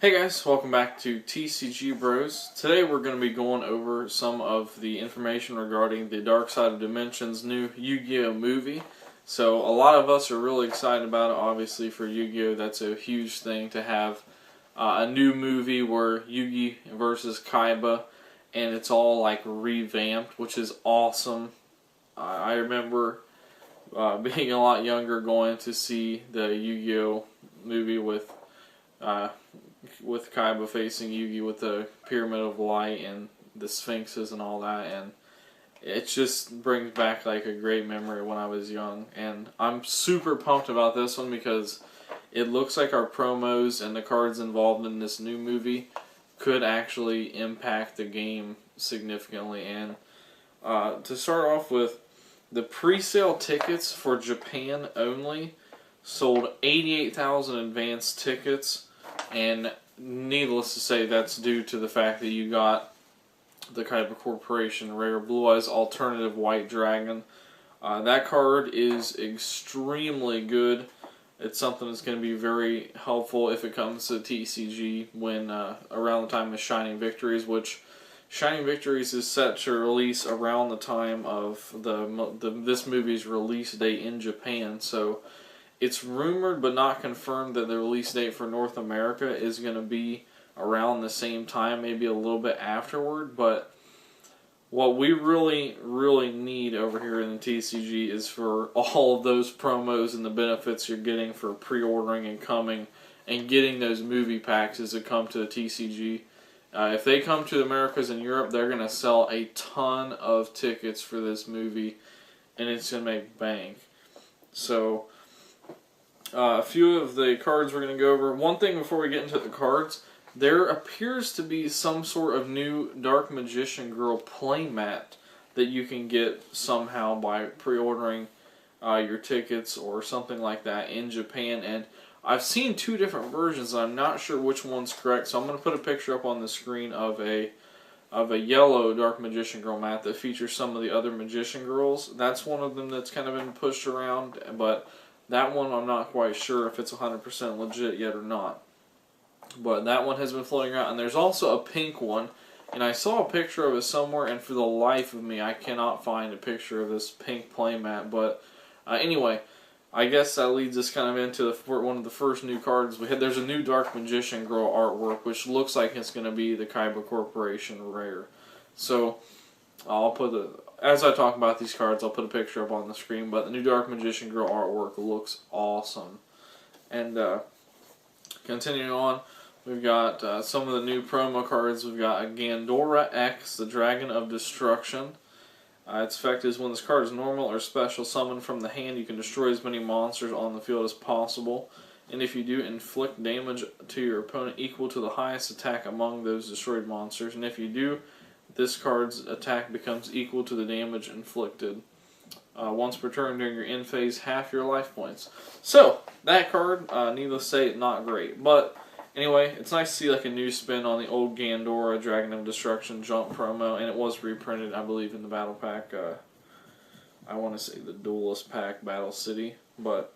Hey guys, welcome back to TCG Bros. Today we're going to be going over some of the information regarding the Dark Side of Dimension's new YuGiOh movie. So a lot of us are really excited about it. Obviously for Yu-Gi-Oh, that's a huge thing to have a new movie where Yugi versus Kaiba, and it's all like revamped, which is awesome. I remember being a lot younger going to see the Yu-Gi-Oh movie with Kaiba facing Yugi with the Pyramid of Light and the Sphinxes and all that, and it just brings back like a great memory when I was young. And I'm super pumped about this one because it looks like our promos and the cards involved in this new movie could actually impact the game significantly. And to start off with, the pre-sale tickets for Japan only sold 88,000 advanced tickets, and needless to say, that's due to the fact that you got the Kaiba Corporation Rare Blue Eyes Alternative White Dragon. That card is extremely good. It's something that's going to be very helpful if it comes to TCG when around the time of Shining Victories, which Shining Victories is set to release around the time of this movie's release date in Japan. So it's rumored but not confirmed that the release date for North America is going to be around the same time, maybe a little bit afterward. But what we really need over here in the TCG is for all of those promos and the benefits you're getting for pre-ordering and coming and getting those movie packs as they come to the TCG. If they come to the Americas and Europe, they're going to sell a ton of tickets for this movie, and it's going to make bank. So a few of the cards we're going to go over. One thing before we get into the cards, there appears to be some sort of new Dark Magician Girl playmat that you can get somehow by pre-ordering your tickets or something like that in Japan. And I've seen two different versions, and I'm not sure which one's correct. So I'm going to put a picture up on the screen of a yellow Dark Magician Girl mat that features some of the other Magician Girls. That's one of them that's kind of been pushed around, but that one I'm not quite sure if it's 100% legit yet or not. But that one has been floating around. And there's also a pink one. And I saw a picture of it somewhere, and for the life of me, I cannot find a picture of this pink playmat. But anyway, I guess that leads us kind of into one of the first new cards we had. There's a new Dark Magician Girl artwork, which looks like it's going to be the Kaiba Corporation Rare. So I'll put as I talk about these cards, I'll put a picture up on the screen. But the new Dark Magician Girl artwork looks awesome. And continuing on, we've got some of the new promo cards. We've got a Gandora X, the Dragon of Destruction. Its effect is when this card is normal or special summoned from the hand, you can destroy as many monsters on the field as possible. And if you do, inflict damage to your opponent equal to the highest attack among those destroyed monsters. And if you do, this card's attack becomes equal to the damage inflicted. Once per turn during your end phase, half your life points. So, that card, needless to say, not great. But anyway, it's nice to see like a new spin on the old Gandora Dragon of Destruction jump promo, and it was reprinted, I believe, in the Battle Pack. I want to say the Duelist Pack Battle City, but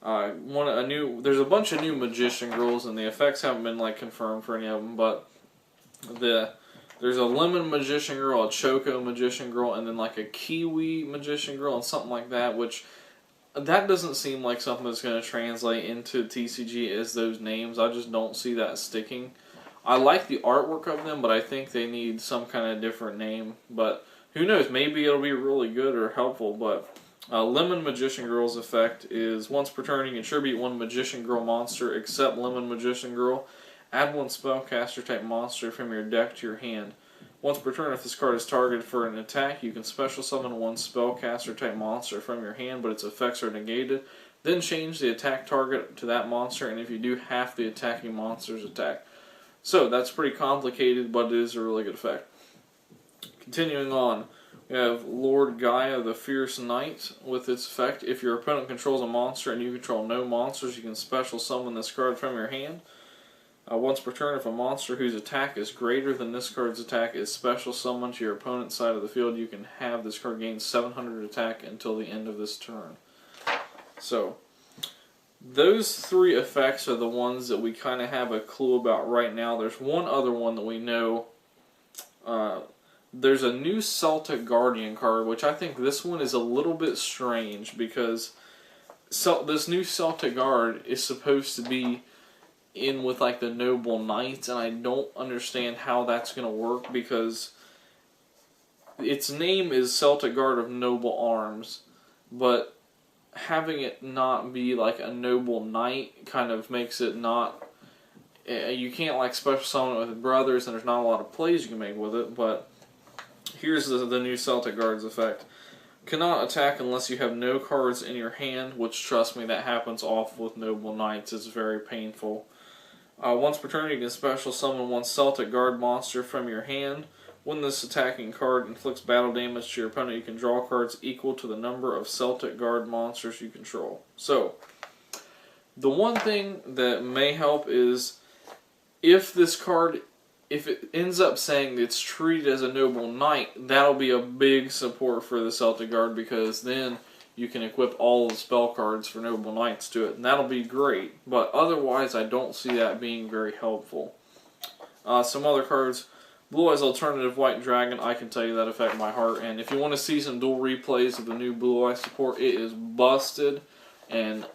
there's a bunch of new Magician Girls, and the effects haven't been like confirmed for any of them. But there's a Lemon Magician Girl, a Choco Magician Girl, and then like a Kiwi Magician Girl, and something like that, which that doesn't seem like something that's going to translate into TCG as those names. I just don't see that sticking. I like the artwork of them, but I think they need some kind of different name. But who knows? Maybe it'll be really good or helpful. But Lemon Magician Girl's effect is once per turn, you can tribute one Magician Girl monster except Lemon Magician Girl. Add one spellcaster type monster from your deck to your hand. Once per turn, if this card is targeted for an attack, you can special summon one spellcaster type monster from your hand, but its effects are negated. Then change the attack target to that monster, and if you do, half the attacking monster's attack. So that's pretty complicated, but it is a really good effect. Continuing on, we have Lord Gaia, the Fierce Knight, with its effect. If your opponent controls a monster and you control no monsters, you can special summon this card from your hand. Once per turn, if a monster whose attack is greater than this card's attack is special summoned to your opponent's side of the field, you can have this card gain 700 attack until the end of this turn. So, those three effects are the ones that we kind of have a clue about right now. There's one other one that we know. There's a new Celtic Guardian card, which I think this one is a little bit strange because this new Celtic Guard is supposed to be in with like the Noble Knights, and I don't understand how that's going to work because its name is Celtic Guard of Noble Arms, but having it not be like a Noble Knight kind of makes it not... You can't like special summon it with brothers, and there's not a lot of plays you can make with it, but here's the new Celtic Guard's effect. Cannot attack unless you have no cards in your hand, which, trust me, that happens often with Noble Knights. It's very painful. Once per turn, you can special summon one Celtic Guard monster from your hand. When this attacking card inflicts battle damage to your opponent, you can draw cards equal to the number of Celtic Guard monsters you control. So, the one thing that may help is if this card, if it ends up saying it's treated as a Noble Knight, that'll be a big support for the Celtic Guard because then you can equip all the spell cards for Noble Knights to it, and that'll be great. But otherwise, I don't see that being very helpful. Some other cards. Blue Eyes Alternative White Dragon, I can tell you that effect by heart. And if you want to see some dual replays of the new Blue Eyes support, it is busted. And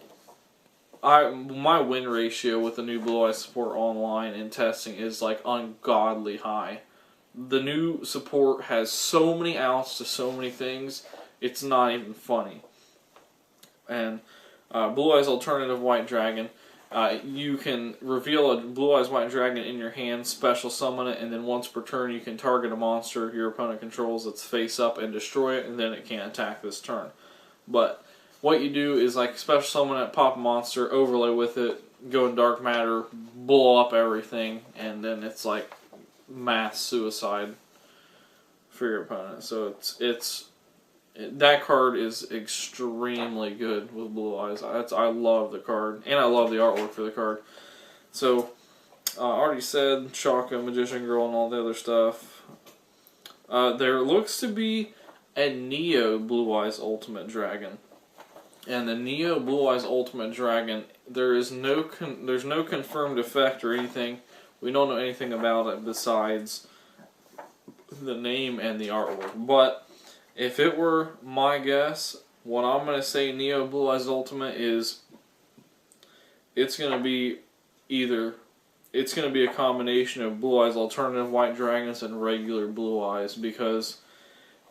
my win ratio with the new Blue Eyes support online and testing is like ungodly high. The new support has so many outs to so many things, it's not even funny. And Blue Eyes Alternative White Dragon, you can reveal a Blue Eyes White Dragon in your hand, special summon it, and then once per turn you can target a monster your opponent controls that's face up and destroy it, and then it can't attack this turn. But what you do is like special summon it, pop a monster, overlay with it, go in dark matter, blow up everything, and then it's like mass suicide for your opponent. So that card is extremely good with Blue Eyes. I love the card, and I love the artwork for the card. So, I already said Shaka, Magician Girl, and all the other stuff. There looks to be a Neo Blue Eyes Ultimate Dragon. And the Neo Blue Eyes Ultimate Dragon, there's no confirmed effect or anything. We don't know anything about it besides the name and the artwork. But if it were my guess, what I'm going to say Neo Blue Eyes Ultimate is it's going to be a combination of Blue Eyes Alternative White Dragons and regular Blue Eyes, because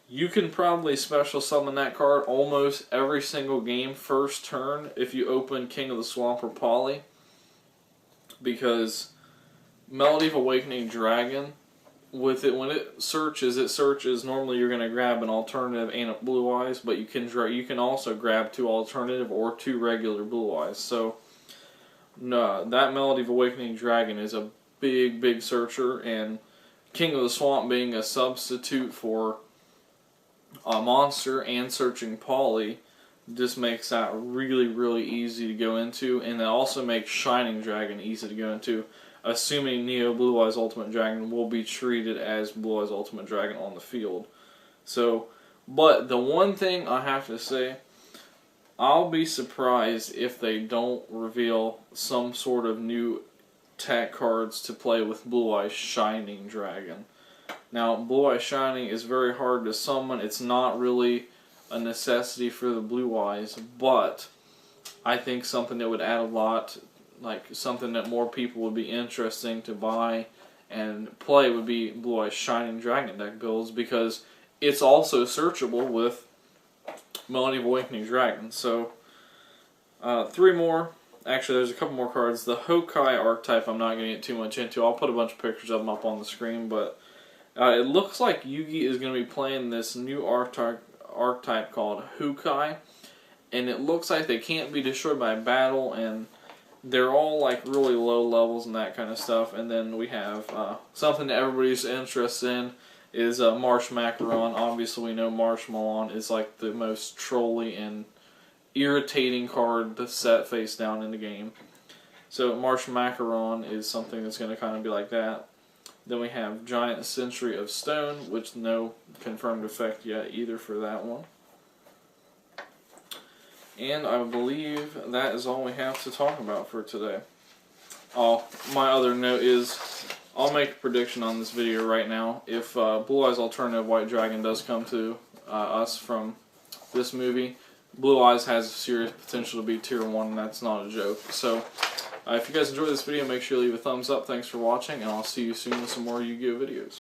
you can probably special summon that card almost every single game first turn if you open King of the Swamp or Poly, because Melody of Awakening Dragon, with it, when it searches, normally you're going to grab an alternative and a Blue Eyes, but you can also grab two alternative or two regular Blue Eyes. So, no, that Melody of Awakening Dragon is a big searcher, and King of the Swamp being a substitute for a monster and searching Poly just makes that really easy to go into, and it also makes Shining Dragon easy to go into, assuming Neo Blue Eyes Ultimate Dragon will be treated as Blue Eyes Ultimate Dragon on the field. So, but the one thing I have to say, I'll be surprised if they don't reveal some sort of new tech cards to play with Blue Eyes Shining Dragon. Now, Blue Eyes Shining is very hard to summon. It's not really a necessity for the Blue Eyes, but I think something that would add a lot, like something that more people would be interesting to buy and play, would be Blue Eyes Shining Dragon deck builds, because it's also searchable with Melody of Awakening Dragon. So, three more. Actually, there's a couple more cards. The Hokai archetype I'm not going to get too much into. I'll put a bunch of pictures of them up on the screen, but it looks like Yugi is going to be playing this new archetype called Hokai, and it looks like they can't be destroyed by battle, and they're all like really low levels and that kind of stuff. And then we have something that everybody's interested in is Marsh Macaron. Obviously, we know Marsh Malon is like the most trolly and irritating card to set face down in the game. So Marsh Macaron is something that's going to kind of be like that. Then we have Giant Century of Stone, which no confirmed effect yet either for that one. And I believe that is all we have to talk about for today. Oh, my other note is, I'll make a prediction on this video right now. If Blue Eyes Alternative White Dragon does come to us from this movie, Blue Eyes has serious potential to be tier 1, and that's not a joke. So, if you guys enjoyed this video, make sure you leave a thumbs up. Thanks for watching, and I'll see you soon with some more Yu-Gi-Oh videos.